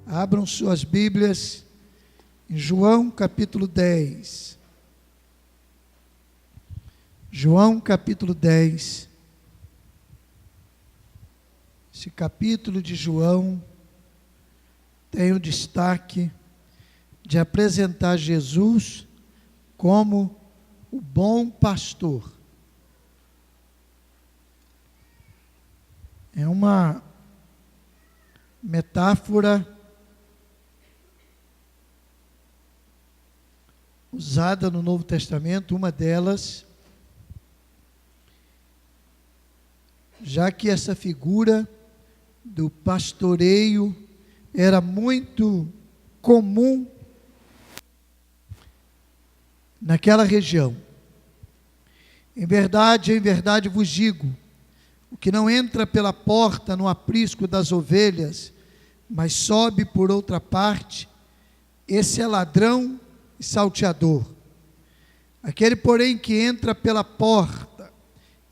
Abram suas Bíblias em João capítulo 10. João capítulo 10. Esse capítulo de João tem o destaque de apresentar Jesus como o bom pastor. É uma metáfora usada no Novo Testamento, uma delas, já que essa figura do pastoreio era muito comum naquela região. Em verdade vos digo, o que não entra pela porta no aprisco das ovelhas, mas sobe por outra parte, esse é ladrão e salteador. Aquele, porém, que entra pela porta,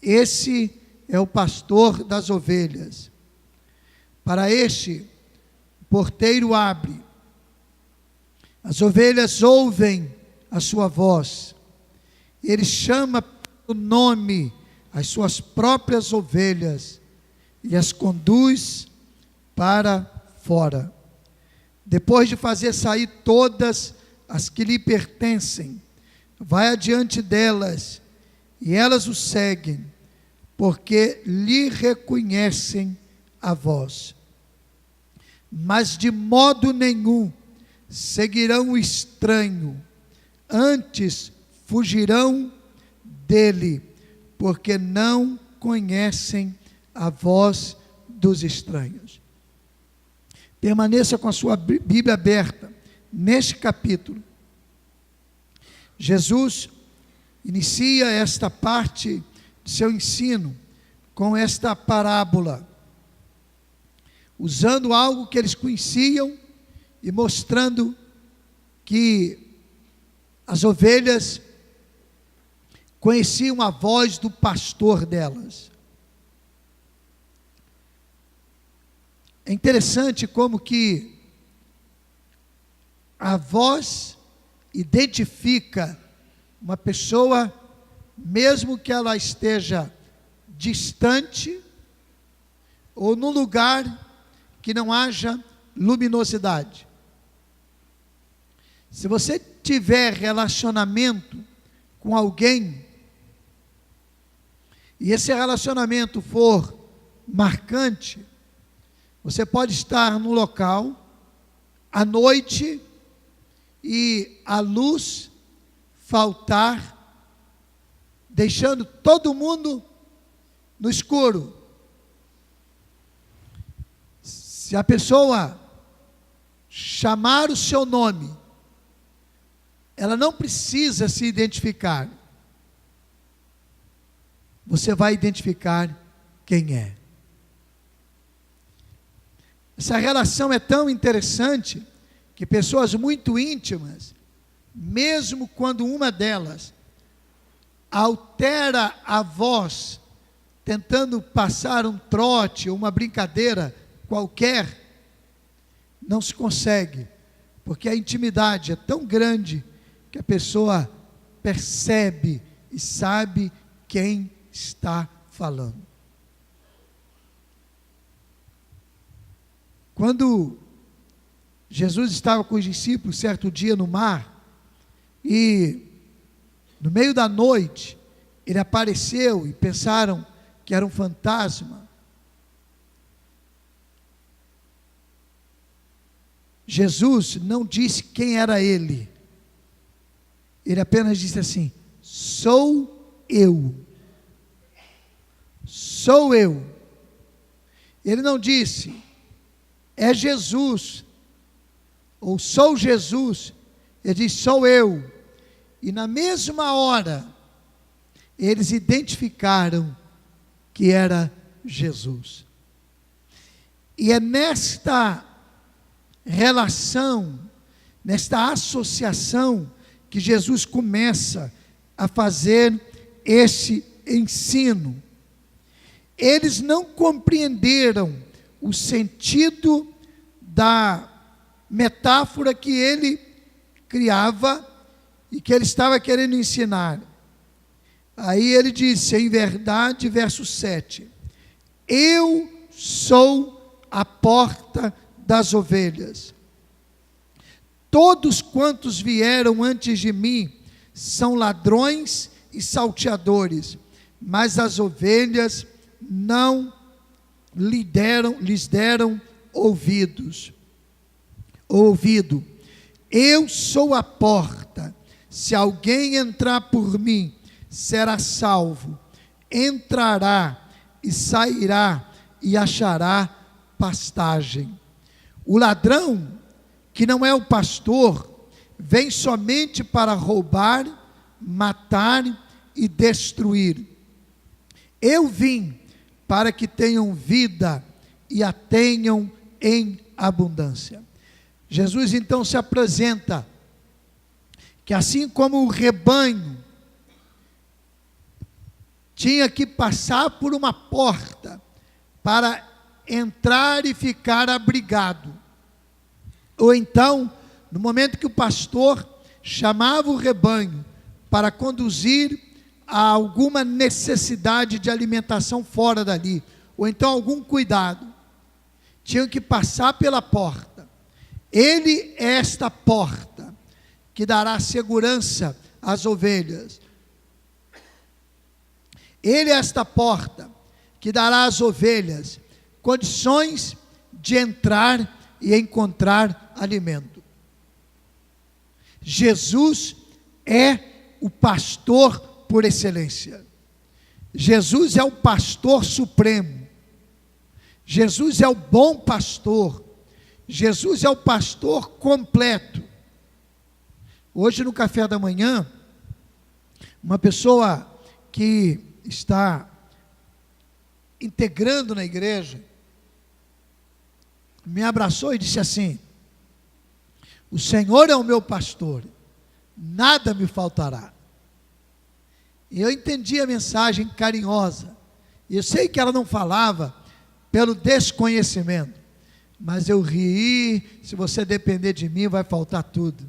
esse é o pastor das ovelhas. Para este, o porteiro abre. As ovelhas ouvem a sua voz. Ele chama pelo nome as suas próprias ovelhas e as conduz para fora. Depois de fazer sair todas as que lhe pertencem, vai adiante delas, e elas o seguem, porque lhe reconhecem a voz. Mas de modo nenhum seguirão o estranho, antes fugirão dele, porque não conhecem a voz dos estranhos. Permaneça com a sua Bíblia aberta neste capítulo. Jesus inicia esta parte de seu ensino com esta parábola, usando algo que eles conheciam e mostrando que as ovelhas conheciam a voz do pastor delas. É interessante como que a voz identifica uma pessoa, mesmo que ela esteja distante ou num lugar que não haja luminosidade. Se você tiver relacionamento com alguém, e esse relacionamento for marcante, você pode estar no local, à noite, e a luz faltar, deixando todo mundo no escuro. Se a pessoa chamar o seu nome, ela não precisa se identificar. Você vai identificar quem é. Essa relação é tão interessante que pessoas muito íntimas, mesmo quando uma delas altera a voz, tentando passar um trote ou uma brincadeira qualquer, não se consegue, porque a intimidade é tão grande que a pessoa percebe e sabe quem está falando. Quando Jesus estava com os discípulos certo dia no mar, e no meio da noite ele apareceu e pensaram que era um fantasma, Jesus não disse quem era ele. Ele apenas disse assim: sou eu. Sou eu. Ele não disse, é Jesus, ou sou Jesus. Ele disse, sou eu. E na mesma hora, eles identificaram que era Jesus. E é nesta relação, nesta associação, que Jesus começa a fazer esse ensino. Eles não compreenderam o sentido da metáfora que ele criava e que ele estava querendo ensinar. Aí ele disse, em verdade, verso 7, eu sou a porta das ovelhas. Todos quantos vieram antes de mim são ladrões e salteadores, mas as ovelhas não lhes deram ouvido. Eu sou a porta. Se alguém entrar por mim, será salvo. Entrará e sairá e achará pastagem. O ladrão, que não é o pastor, vem somente para roubar, matar e destruir. Eu vim para que tenham vida e a tenham em abundância. Jesus então se apresenta que assim como o rebanho tinha que passar por uma porta para entrar e ficar abrigado, ou então, no momento que o pastor chamava o rebanho para conduzir a alguma necessidade de alimentação fora dali, ou então algum cuidado, tinham que passar pela porta. Ele é esta porta que dará segurança às ovelhas. Ele é esta porta que dará às ovelhas condições de entrar e encontrar alimento. Jesus é o pastor por excelência. Jesus é o pastor supremo. Jesus é o bom pastor. Jesus é o pastor completo. Hoje no café da manhã, uma pessoa que está integrando na igreja, me abraçou e disse assim: o Senhor é o meu pastor, nada me faltará. E eu entendi a mensagem carinhosa, e eu sei que ela não falava pelo desconhecimento, mas eu ri. Se você depender de mim, vai faltar tudo.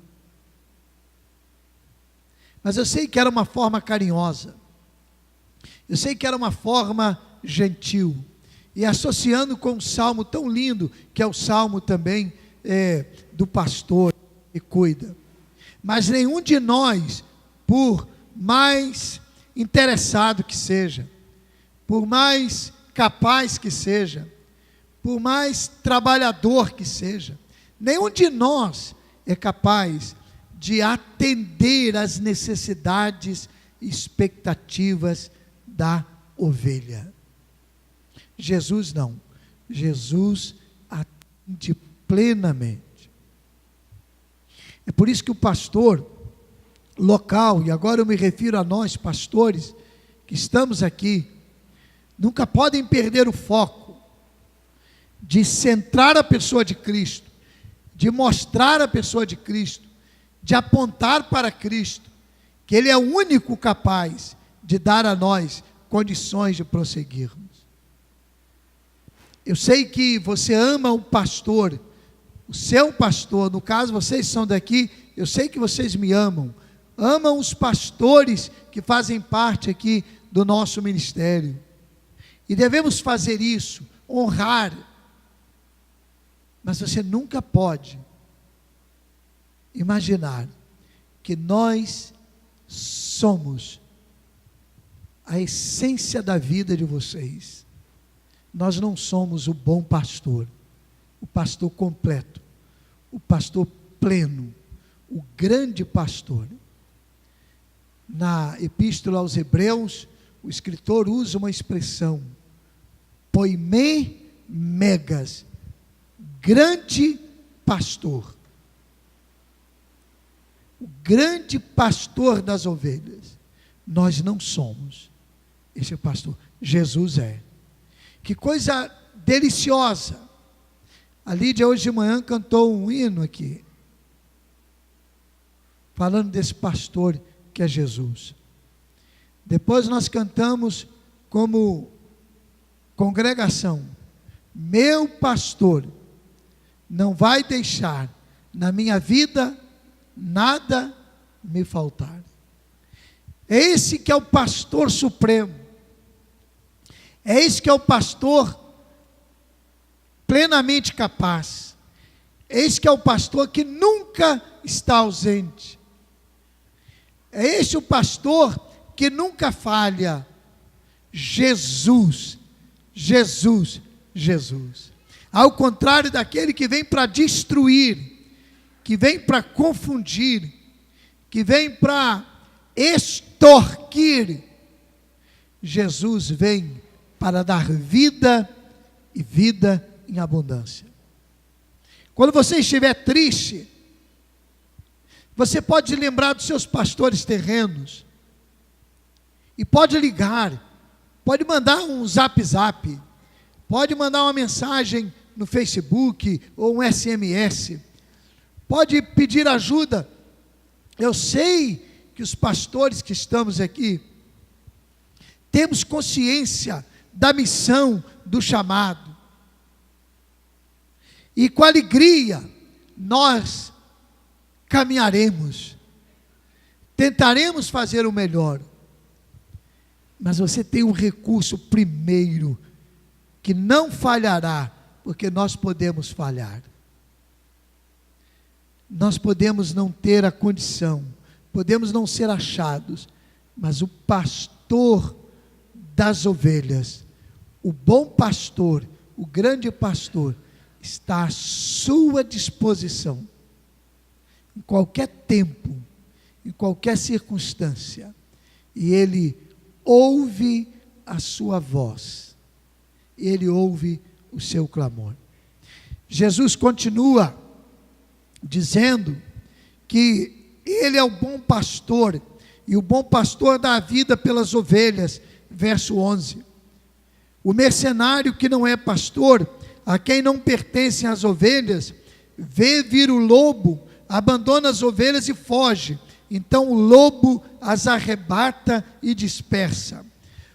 Mas eu sei que era uma forma carinhosa, eu sei que era uma forma gentil, e associando com um salmo tão lindo, que é o salmo também do pastor que cuida. Mas nenhum de nós, por mais interessado que seja, por mais capaz que seja, por mais trabalhador que seja, nenhum de nós é capaz de atender às necessidades e expectativas da ovelha. Jesus não. Jesus atende plenamente. É por isso que o pastor local, e agora eu me refiro a nós pastores que estamos aqui, nunca podem perder o foco de centrar a pessoa de Cristo, de mostrar a pessoa de Cristo, de apontar para Cristo, que Ele é o único capaz de dar a nós condições de prosseguirmos. Eu sei que você ama o pastor, o seu pastor, no caso vocês são daqui, eu sei que vocês me amam os pastores que fazem parte aqui do nosso ministério, e devemos fazer isso, honrar, mas você nunca pode imaginar que nós somos a essência da vida de vocês. Nós não somos o bom pastor, o pastor completo, o pastor pleno, o grande pastor. Na epístola aos Hebreus, o escritor usa uma expressão, poimê megas, grande pastor. O grande pastor das ovelhas. Nós não somos esse pastor, Jesus é. Que coisa deliciosa. A Lídia hoje de manhã cantou um hino aqui, falando desse pastor que é Jesus. Depois nós cantamos como congregação, meu pastor não vai deixar na minha vida nada me faltar. É esse que é o pastor supremo. É esse que é o pastor plenamente capaz. É esse que é o pastor que nunca está ausente. É esse o pastor que nunca falha. Jesus, Jesus, Jesus. Ao contrário daquele que vem para destruir, que vem para confundir, que vem para extorquir, Jesus vem para dar vida e vida em abundância. Quando você estiver triste, você pode lembrar dos seus pastores terrenos, e pode ligar, pode mandar um zap, pode mandar uma mensagem no Facebook, ou um SMS, pode pedir ajuda. Eu sei que os pastores que estamos aqui, temos consciência da missão, do chamado, e com alegria, nós caminharemos, tentaremos fazer o melhor, mas você tem um recurso primeiro, que não falhará, porque nós podemos falhar, nós podemos não ter a condição, podemos não ser achados, mas o pastor das ovelhas, o bom pastor, o grande pastor, está à sua disposição, em qualquer tempo, em qualquer circunstância, e ele ouve a sua voz, ele ouve o seu clamor. Jesus continua dizendo que ele é o bom pastor, e o bom pastor dá a vida pelas ovelhas, verso 11. O mercenário que não é pastor, a quem não pertencem as ovelhas, vê vir o lobo, abandona as ovelhas e foge. Então o lobo as arrebata e dispersa.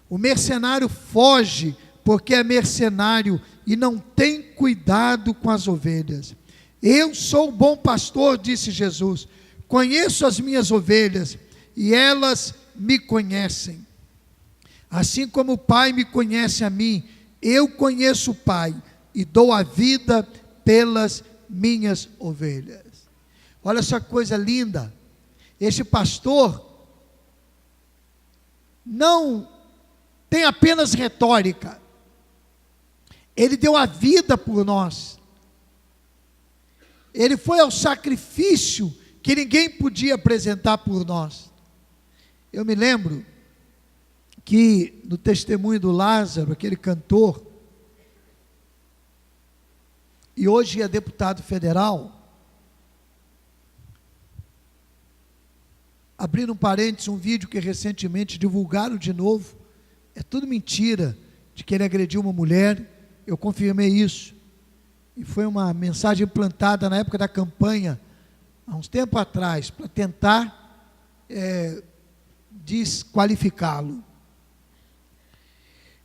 O mercenário foge porque é mercenário e não tem cuidado com as ovelhas. Eu sou o bom pastor, disse Jesus, conheço as minhas ovelhas e elas me conhecem. Assim como o Pai me conhece a mim, eu conheço o Pai e dou a vida pelas minhas ovelhas. Olha essa coisa linda. Este pastor não tem apenas retórica, ele deu a vida por nós, ele foi ao sacrifício que ninguém podia apresentar por nós. Eu me lembro que no testemunho do Lázaro, aquele cantor, e hoje é deputado federal, abrindo um parênteses, um vídeo que recentemente divulgaram de novo, é tudo mentira, de que ele agrediu uma mulher, eu confirmei isso, e foi uma mensagem implantada na época da campanha, há uns tempos atrás, para tentar desqualificá-lo.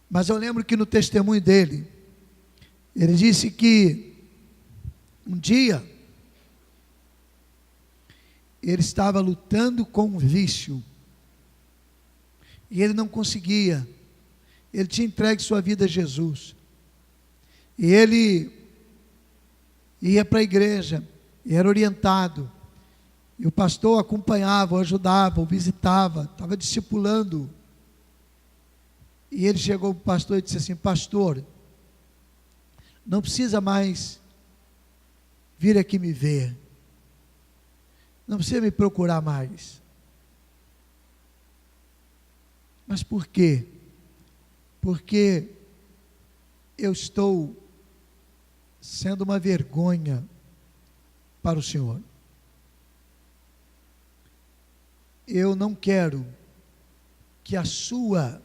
Mas eu lembro que no testemunho dele, ele disse que um dia ele estava lutando com um vício e ele não conseguia. Ele tinha entregue sua vida a Jesus e ele ia para a igreja e era orientado, e o pastor acompanhava, o ajudava, o visitava, estava discipulando. E ele chegou para o pastor e disse assim: pastor, não precisa mais vir aqui me ver, não precisa me procurar mais. Mas por quê? Porque eu estou sendo uma vergonha para o Senhor. Eu não quero que a sua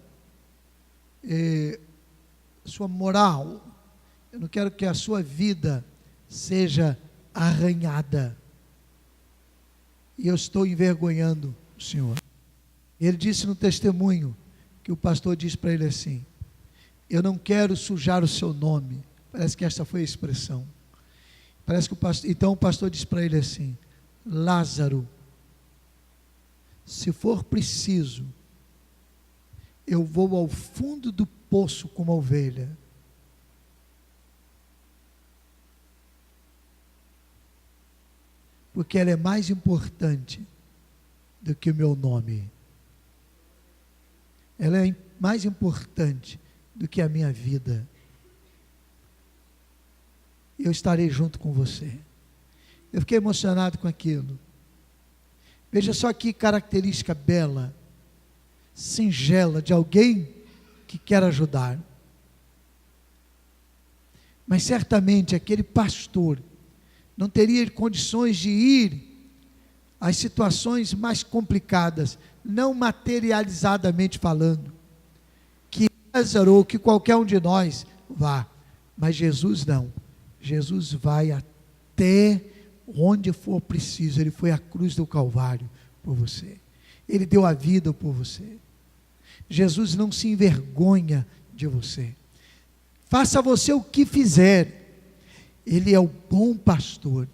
moral, eu não quero que a sua vida seja arranhada, e eu estou envergonhando o Senhor. Ele disse no testemunho, que o pastor disse para ele assim: eu não quero sujar o seu nome, parece que esta foi a expressão, Parece que então o pastor diz para ele assim: Lázaro, se for preciso, eu vou ao fundo do poço como uma ovelha. Porque ela é mais importante do que o meu nome. Ela é mais importante do que a minha vida. Eu estarei junto com você. Eu fiquei emocionado com aquilo. Veja só que característica bela, singela, de alguém que quer ajudar. Mas certamente aquele pastor não teria condições de ir às situações mais complicadas, não materializadamente falando, que Lázaro ou que qualquer um de nós vá, mas Jesus não. Jesus vai até onde for preciso. Ele foi à cruz do Calvário por você. Ele deu a vida por você. Jesus não se envergonha de você. Faça você o que fizer. Ele é o bom pastor.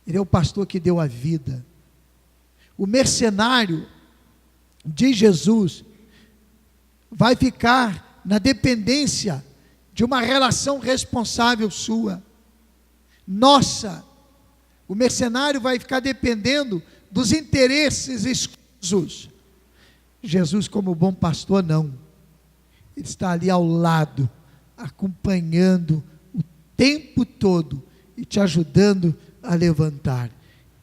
Ele é o pastor que deu a vida. O mercenário de Jesus vai ficar na dependência de uma relação responsável sua, nossa. O mercenário vai ficar dependendo dos interesses escusos. Jesus, como bom pastor, não. Ele está ali ao lado, acompanhando o tempo todo e te ajudando a levantar.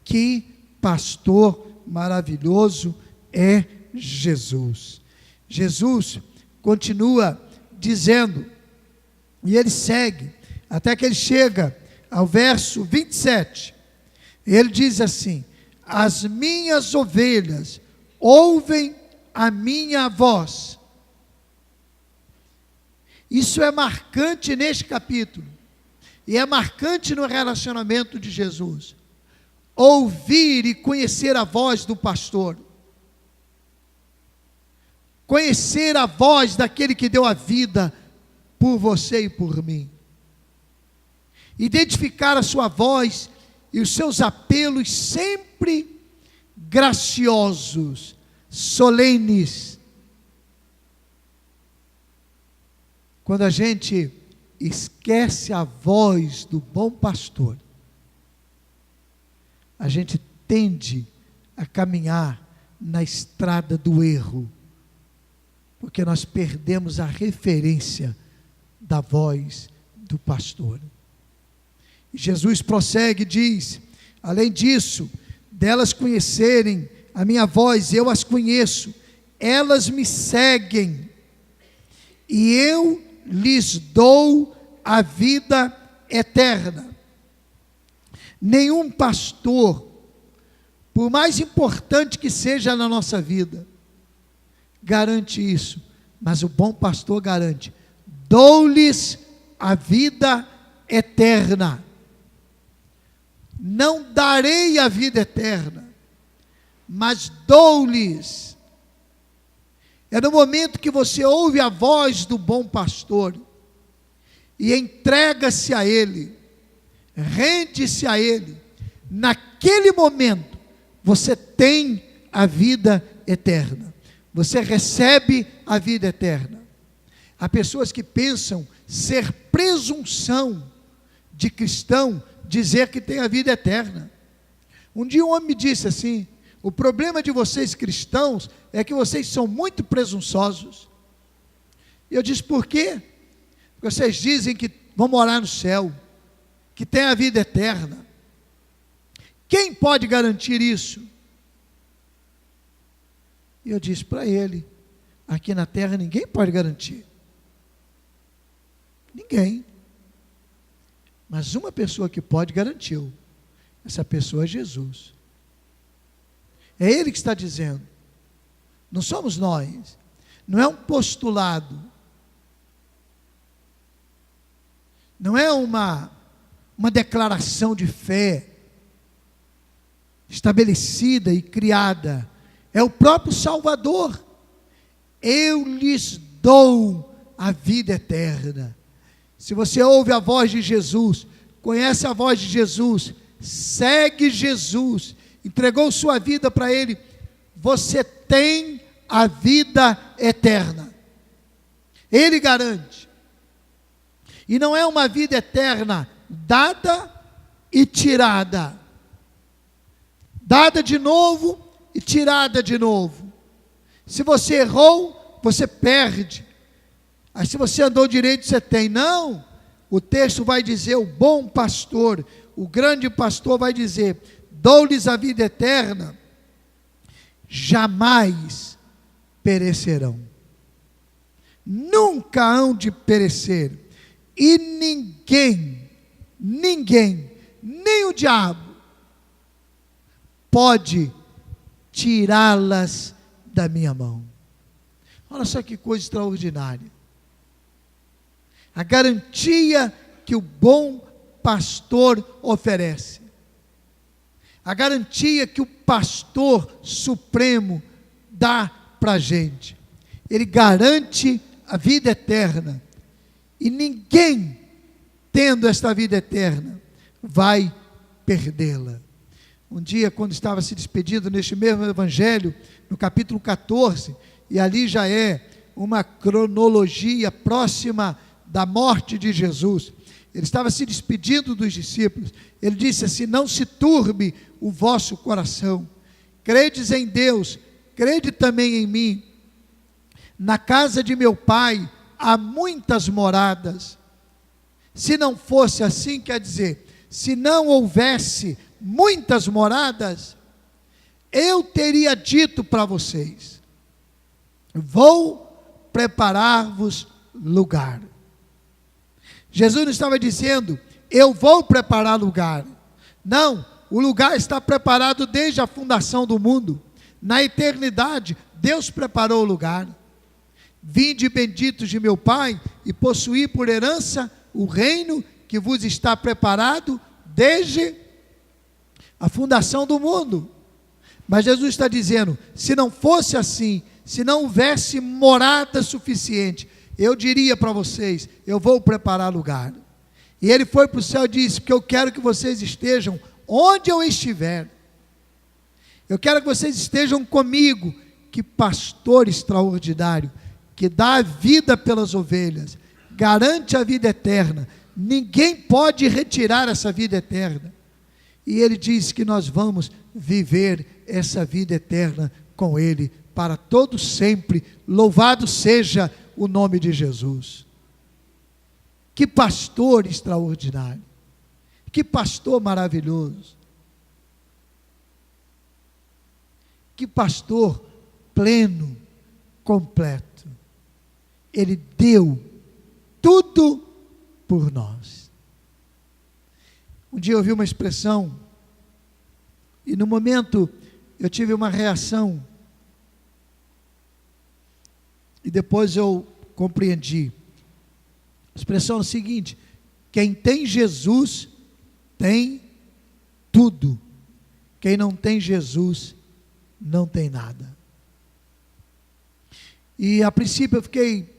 Que pastor maravilhoso é Jesus. Jesus continua dizendo, e ele segue, até que ele chega ao verso 27, ele diz assim: as minhas ovelhas ouvem a minha voz. Isso é marcante neste capítulo, e é marcante no relacionamento de Jesus, ouvir e conhecer a voz do pastor, conhecer a voz daquele que deu a vida por você e por mim, identificar a sua voz e os seus apelos sempre graciosos, solenes. Quando a gente esquece a voz do bom pastor, a gente tende a caminhar na estrada do erro, porque nós perdemos a referência da voz do pastor. E Jesus prossegue e diz: além disso, delas conhecerem a minha voz, eu as conheço, elas me seguem, e eu lhes dou a vida eterna. Nenhum pastor, por mais importante que seja na nossa vida, garante isso, mas o bom pastor garante: dou-lhes a vida eterna. Não darei a vida eterna, mas dou-lhes. É no momento que você ouve a voz do bom pastor e entrega-se a Ele, rende-se a Ele, naquele momento você tem a vida eterna, você recebe a vida eterna. Há pessoas que pensam ser presunção de cristão dizer que tem a vida eterna. Um dia um homem me disse assim: o problema de vocês cristãos é que vocês são muito presunçosos. E eu disse: por quê? Porque vocês dizem que vão morar no céu, que tem a vida eterna. Quem pode garantir isso? E eu disse para ele: aqui na terra ninguém pode garantir. Ninguém. Mas uma pessoa que pode, garantiu. Essa pessoa é Jesus. É Ele que está dizendo. Não somos nós. Não é um postulado. Não é uma declaração de fé estabelecida e criada. É o próprio Salvador. Eu lhes dou a vida eterna. Se você ouve a voz de Jesus, conhece a voz de Jesus, segue Jesus, entregou sua vida para Ele, você tem a vida eterna. Ele garante. E não é uma vida eterna dada e tirada. Dada de novo e tirada de novo. Se você errou, você perde. Aí se você andou direito, você tem. Não. O texto vai dizer, o bom pastor, o grande pastor vai dizer, dou-lhes a vida eterna, jamais perecerão. Nunca hão de perecer. E ninguém, nem o diabo, pode tirá-las da minha mão. Olha só que coisa extraordinária. A garantia que o bom pastor oferece. A garantia que o pastor supremo dá para a gente. Ele garante a vida eterna. E ninguém, tendo esta vida eterna, vai perdê-la. Um dia, quando estava se despedindo neste mesmo evangelho, no capítulo 14, e ali já é uma cronologia próxima da morte de Jesus, ele estava se despedindo dos discípulos, ele disse assim: não se turbe o vosso coração, credes em Deus, crede também em mim. Na casa de meu pai há muitas moradas. Se não fosse assim, quer dizer, se não houvesse muitas moradas, eu teria dito para vocês: vou preparar-vos lugar. Jesus não estava dizendo, eu vou preparar lugar. Não, o lugar está preparado desde a fundação do mundo. Na eternidade, Deus preparou o lugar. Vinde benditos de meu Pai, e possuí por herança o reino que vos está preparado desde a fundação do mundo. Mas Jesus está dizendo, se não fosse assim, se não houvesse morada suficiente, eu diria para vocês, eu vou preparar lugar. E ele foi para o céu e disse, porque eu quero que vocês estejam onde eu estiver. Eu quero que vocês estejam comigo. Que pastor extraordinário, que dá a vida pelas ovelhas, garante a vida eterna. Ninguém pode retirar essa vida eterna. E ele diz que nós vamos viver essa vida eterna com ele para todo sempre. Louvado seja o nome de Jesus. Que pastor extraordinário, que pastor maravilhoso, que pastor pleno, completo. Ele deu tudo por nós. Um dia eu ouvi uma expressão, e no momento eu tive uma reação, e depois eu compreendi. A expressão é a seguinte: quem tem Jesus tem tudo, quem não tem Jesus não tem nada. E a princípio eu fiquei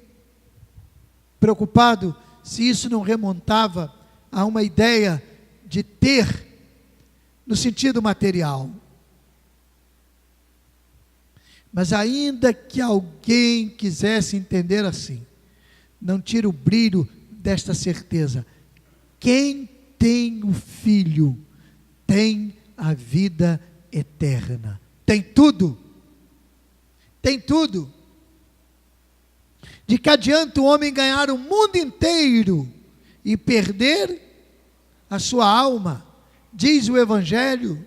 preocupado se isso não remontava a uma ideia de ter no sentido material. Mas ainda que alguém quisesse entender assim, não tira o brilho desta certeza: quem tem o Filho tem a vida eterna. Tem tudo. Tem tudo. De que adianta o homem ganhar o mundo inteiro e perder a sua alma? Diz o Evangelho.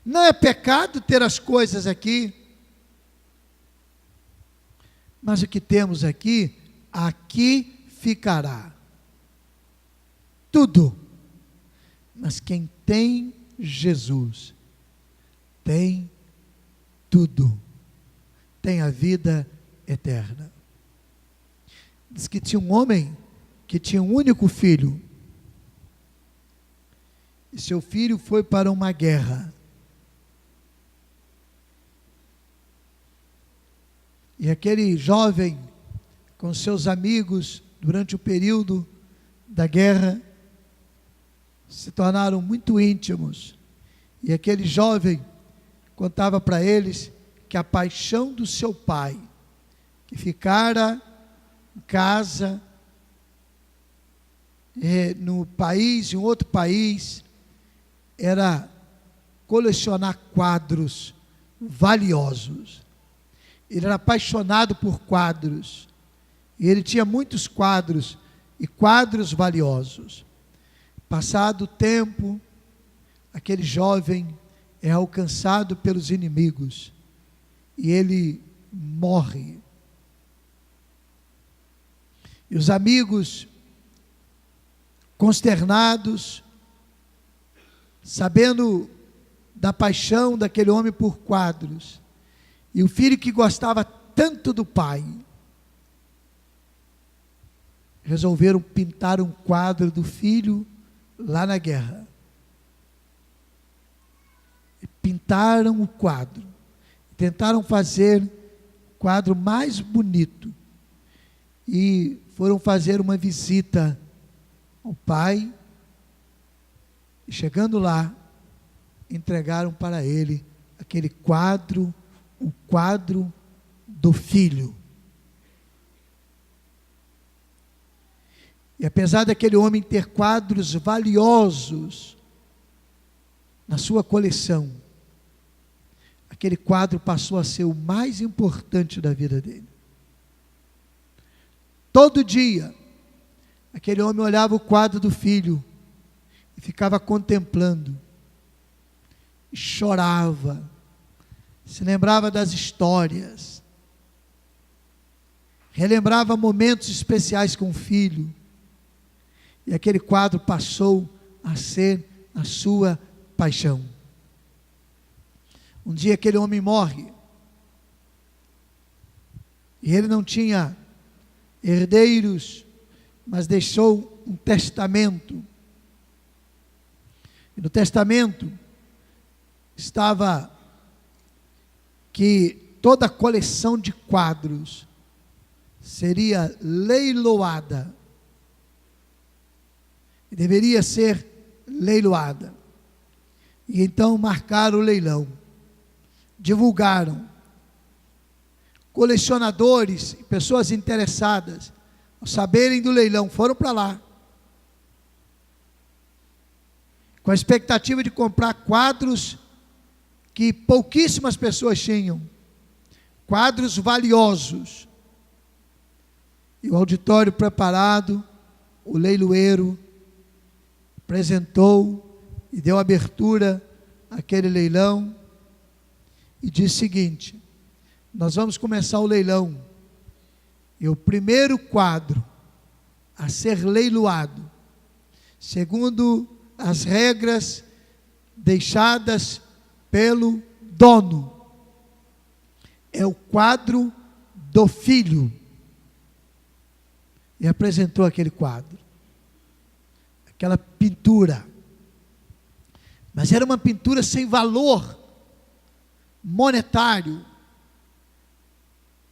Não é pecado ter as coisas aqui, mas o que temos aqui, aqui ficará. Tudo. Mas quem tem Jesus, tem tudo. Tem a vida eterna. Diz que tinha um homem que tinha um único filho. E seu filho foi para uma guerra. E aquele jovem, com seus amigos, durante o período da guerra, se tornaram muito íntimos. E aquele jovem contava para eles que a paixão do seu pai, que ficara em casa, no país, em outro país, era colecionar quadros valiosos. Ele era apaixonado por quadros, e ele tinha muitos quadros, e quadros valiosos. Passado o tempo, aquele jovem é alcançado pelos inimigos, e ele morre. E os amigos, consternados, sabendo da paixão daquele homem por quadros, e o filho que gostava tanto do pai, resolveram pintar um quadro do filho lá na guerra. E pintaram o quadro, tentaram fazer o quadro mais bonito, e foram fazer uma visita ao pai, e chegando lá, entregaram para ele aquele quadro, o quadro do filho. E apesar daquele homem ter quadros valiosos na sua coleção, aquele quadro passou a ser o mais importante da vida dele. Todo dia, aquele homem olhava o quadro do filho e ficava contemplando, e chorava, se lembrava das histórias, relembrava momentos especiais com o filho, e aquele quadro passou a ser a sua paixão. Um dia aquele homem morre, e ele não tinha herdeiros, mas deixou um testamento. E no testamento estava que toda a coleção de quadros seria leiloada. E deveria ser leiloada. E então marcaram o leilão. Divulgaram. Colecionadores, pessoas interessadas, ao saberem do leilão, foram para lá, com a expectativa de comprar quadros que pouquíssimas pessoas tinham, quadros valiosos. E o auditório preparado, o leiloeiro apresentou e deu abertura àquele leilão, e disse o seguinte: nós vamos começar o leilão, e o primeiro quadro a ser leiloado, segundo as regras deixadas pelo dono, é o quadro do filho. E apresentou aquele quadro, aquela pintura, mas era uma pintura sem valor monetário,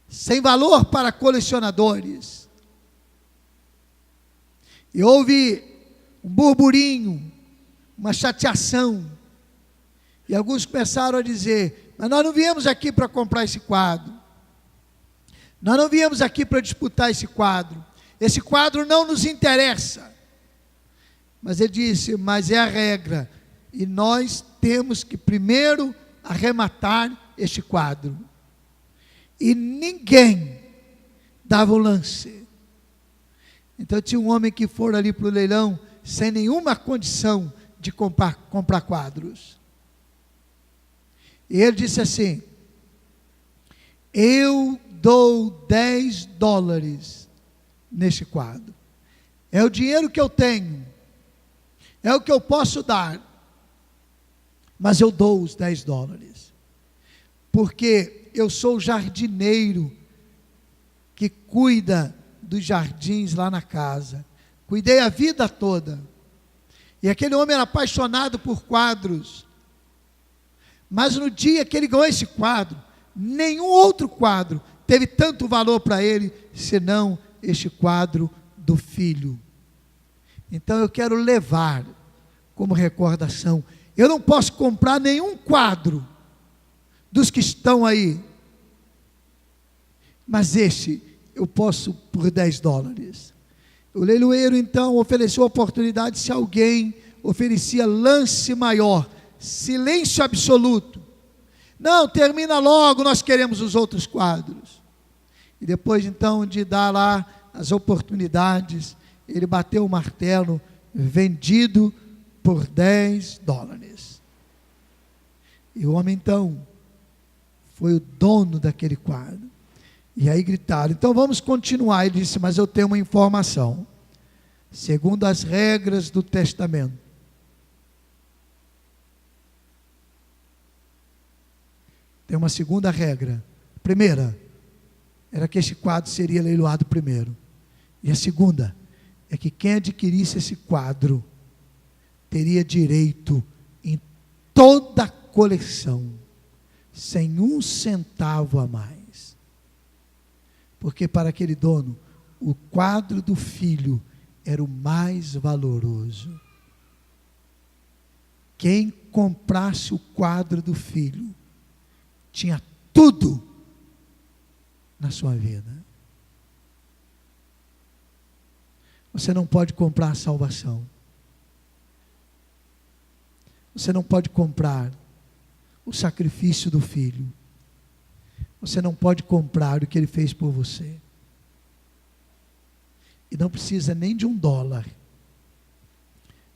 sem valor para colecionadores. E houve um burburinho, uma chateação, e alguns começaram a dizer: mas nós não viemos aqui para comprar esse quadro, nós não viemos aqui para disputar esse quadro não nos interessa. Mas ele disse: mas é a regra, e nós temos que primeiro arrematar este quadro. E ninguém dava o lance. Então tinha um homem que foi ali para o leilão sem nenhuma condição de comprar quadros. E ele disse assim: eu dou $10 neste quadro. É o dinheiro que eu tenho, é o que eu posso dar, mas eu dou os $10, porque eu sou o jardineiro que cuida dos jardins lá na casa, cuidei a vida toda. E aquele homem era apaixonado por quadros, mas no dia que ele ganhou esse quadro, nenhum outro quadro teve tanto valor para ele, senão este quadro do filho. Então eu quero levar como recordação. Eu não posso comprar nenhum quadro dos que estão aí, mas este eu posso por $10. O leiloeiro então ofereceu a oportunidade, se alguém oferecia lance maior, silêncio absoluto. Não, termina logo, nós queremos os outros quadros. E depois então de dar lá as oportunidades, ele bateu o martelo, vendido por $10. E o homem então foi o dono daquele quadro. E aí gritaram, então vamos continuar. Ele disse, mas eu tenho uma informação. Segundo as regras do testamento, tem uma segunda regra. A primeira era que este quadro seria leiloado primeiro. E a segunda é que quem adquirisse esse quadro teria direito em toda a coleção, sem um centavo a mais. Porque para aquele dono, o quadro do filho era o mais valoroso. Quem comprasse o quadro do filho tinha tudo na sua vida. Você não pode comprar a salvação. Você não pode comprar o sacrifício do filho. Você não pode comprar o que ele fez por você. E não precisa nem de $1,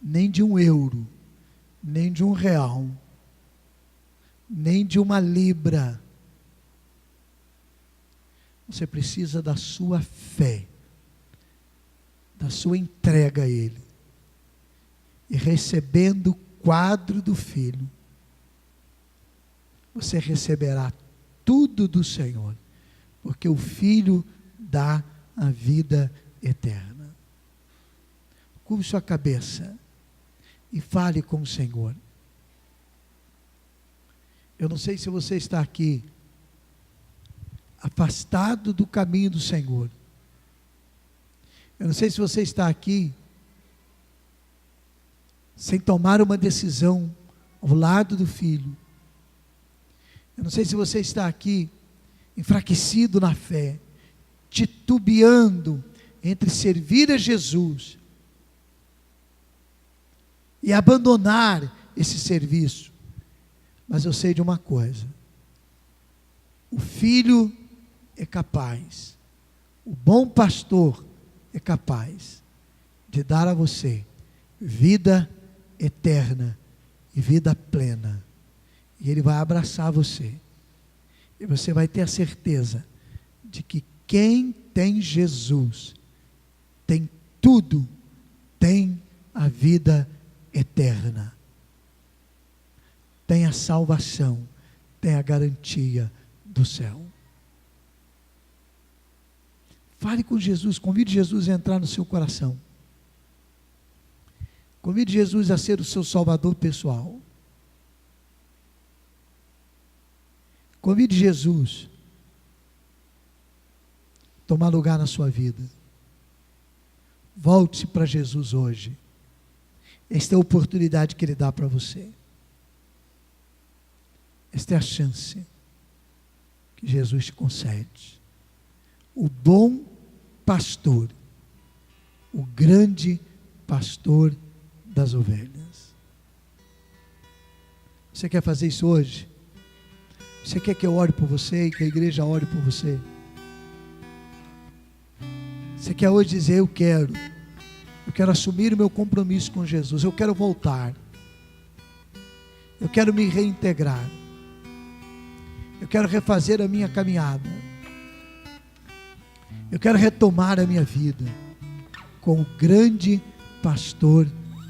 nem de €1, nem de R$1, nem de uma libra. Você precisa da sua fé, da sua entrega a Ele. E recebendo o quadro do Filho, você receberá tudo do Senhor, porque o Filho dá a vida eterna. Curve sua cabeça e fale com o Senhor. Eu não sei se você está aqui afastado do caminho do Senhor. Eu não sei se você está aqui sem tomar uma decisão ao lado do Filho. Eu não sei se você está aqui enfraquecido na fé, titubeando entre servir a Jesus e abandonar esse serviço. Mas eu sei de uma coisa: o Filho é capaz, o bom pastor é capaz de dar a você vida eterna e vida plena. E Ele vai abraçar você. E você vai ter a certeza de que quem tem Jesus tem tudo, tem a vida eterna, tem a salvação, tem a garantia do céu. Fale com Jesus, convide Jesus a entrar no seu coração. Convide Jesus a ser o seu salvador pessoal. Convide Jesus a tomar lugar na sua vida. Volte para Jesus hoje. Esta é a oportunidade que Ele dá para você. Esta é a chance que Jesus te concede. O bom pastor, o grande pastor das ovelhas. Você quer fazer isso hoje? Você quer que eu ore por você e que a igreja ore por você? Você quer hoje dizer: eu quero assumir o meu compromisso com Jesus, eu quero voltar, eu quero me reintegrar, eu quero refazer a minha caminhada, eu quero retomar a minha vida com o grande pastor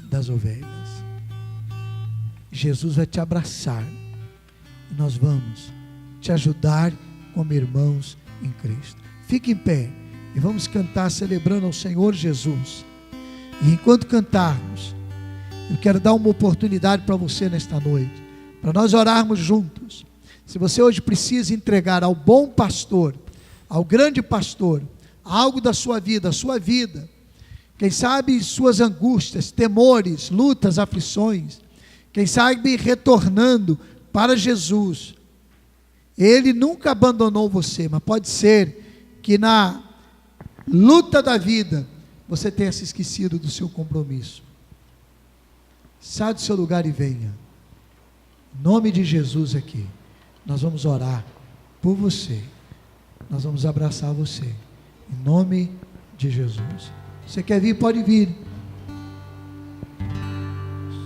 das ovelhas. Jesus vai te abraçar e nós vamos te ajudar como irmãos em Cristo. Fique em pé e vamos cantar celebrando ao Senhor Jesus. E enquanto cantarmos, eu quero dar uma oportunidade para você nesta noite, para nós orarmos juntos. Se você hoje precisa entregar ao bom pastor, ao grande pastor, algo da sua vida, a sua vida quem sabe suas angústias, temores, lutas, aflições, quem sabe retornando para Jesus. Ele nunca abandonou você, mas pode ser que na luta da vida você tenha se esquecido do seu compromisso. Sai do seu lugar e venha. Em nome de Jesus aqui, nós vamos orar por você. Nós vamos abraçar você. Em nome de Jesus. Você quer vir? Pode vir.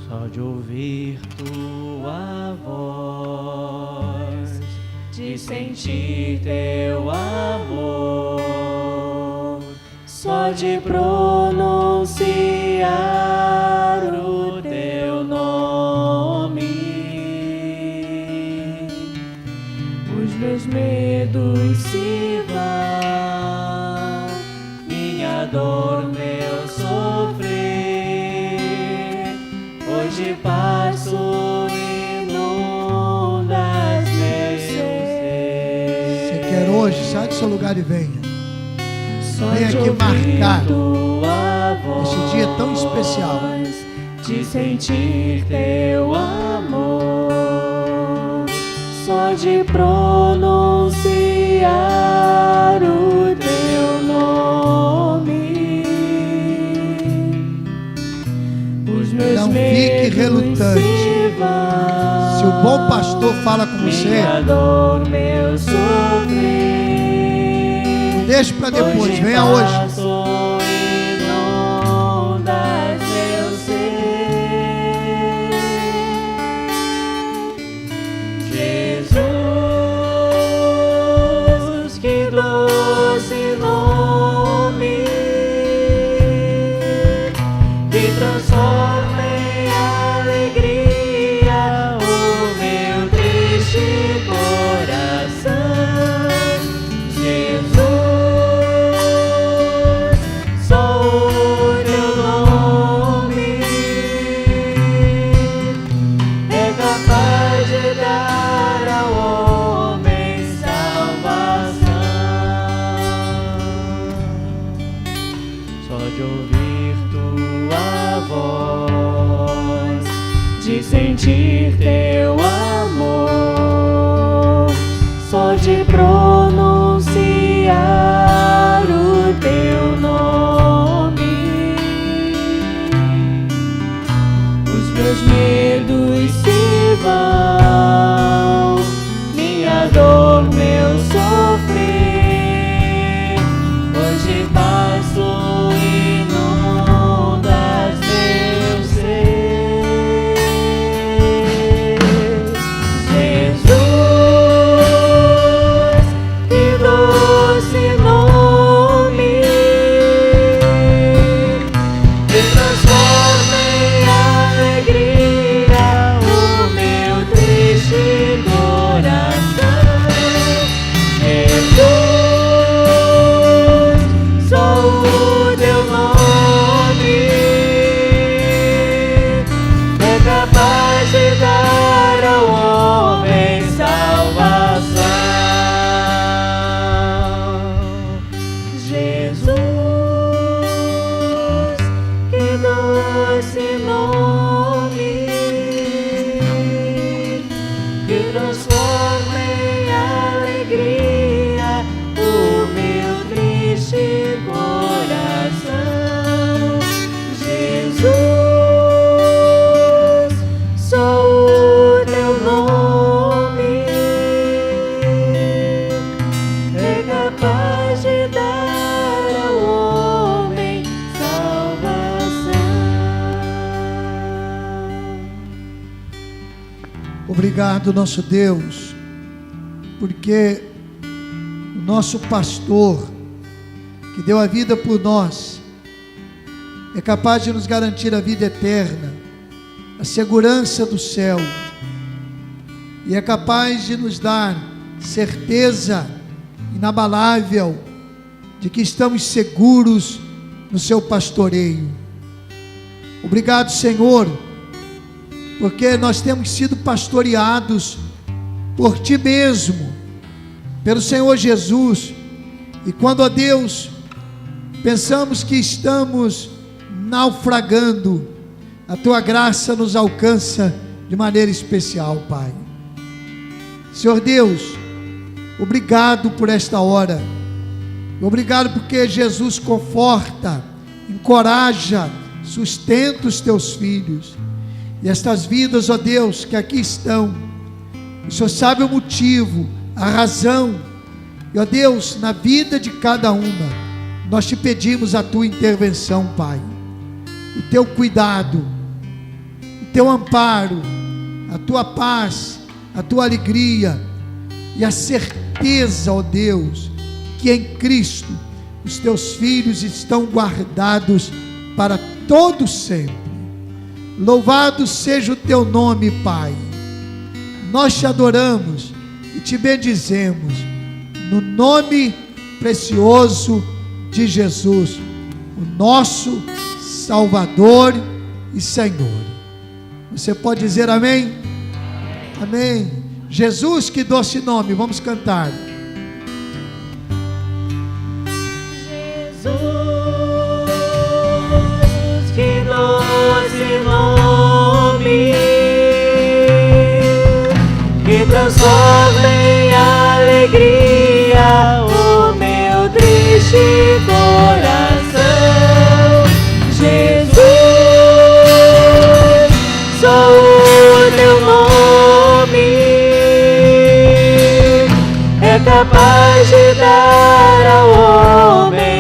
Só de ouvir tua voz, de sentir teu amor, só de pronunciar o teu nome, os meus medos se vão, minha dor, meu sofrer, hoje passo inundas meu ser. Você quer hoje? Sai do seu lugar e venha. Venha aqui marcar este dia tão especial. De sentir teu amor, só de pronunciar o teu nome, os meus não fique relutante. Se o bom pastor fala com você, minha dor, meu sofrer, deixa para depois, venha hoje. Jesus, que doce nome, que transforma em alegria o meu triste coração. Jesus, só o teu nome é capaz de dar ao homem salvação. Só de ouvir tua voz, de sentir teu amor, só de pronunciar o teu nome, os meus medos se vão, minha dor, meu sofrer, hoje passo inundas meu ser. Jesus, que doce nome, que transforma em alegria o meu triste coração. Jesus, só o teu nome é capaz de dar ao homem salvação. Jesus, que doce nome, que transforma em alegria o meu triste coração. Jesus, só o teu nome é capaz de dar ao homem salvação. Obrigado, nosso Deus, porque o nosso pastor, que deu a vida por nós, é capaz de nos garantir a vida eterna, a segurança do céu, e é capaz de nos dar certeza inabalável de que estamos seguros no seu pastoreio. Obrigado, Senhor, porque nós temos sido pastoreados por Ti mesmo, pelo Senhor Jesus. E quando, ó Deus, pensamos que estamos naufragando, a tua graça nos alcança de maneira especial, Pai. Senhor Deus, obrigado por esta hora, obrigado porque Jesus conforta, encoraja, sustenta os teus filhos, e estas vidas, ó Deus, que aqui estão, o Senhor sabe o motivo, a razão, e ó Deus, na vida de cada uma, nós te pedimos a tua intervenção, Pai, o teu cuidado, o teu amparo, a tua paz, a tua alegria, e a certeza, ó Deus, que em Cristo, os teus filhos estão guardados para todo sempre. Louvado seja o teu nome, Pai. Nós te adoramos e te bendizemos, no nome precioso de Jesus, o nosso Salvador e Senhor. Você pode dizer amém? Amém. Jesus, que doce nome, vamos cantar. Jesus, que doce nome, que transforma em alegria o meu triste coração. Jesus, só o teu nome é capaz de dar ao homem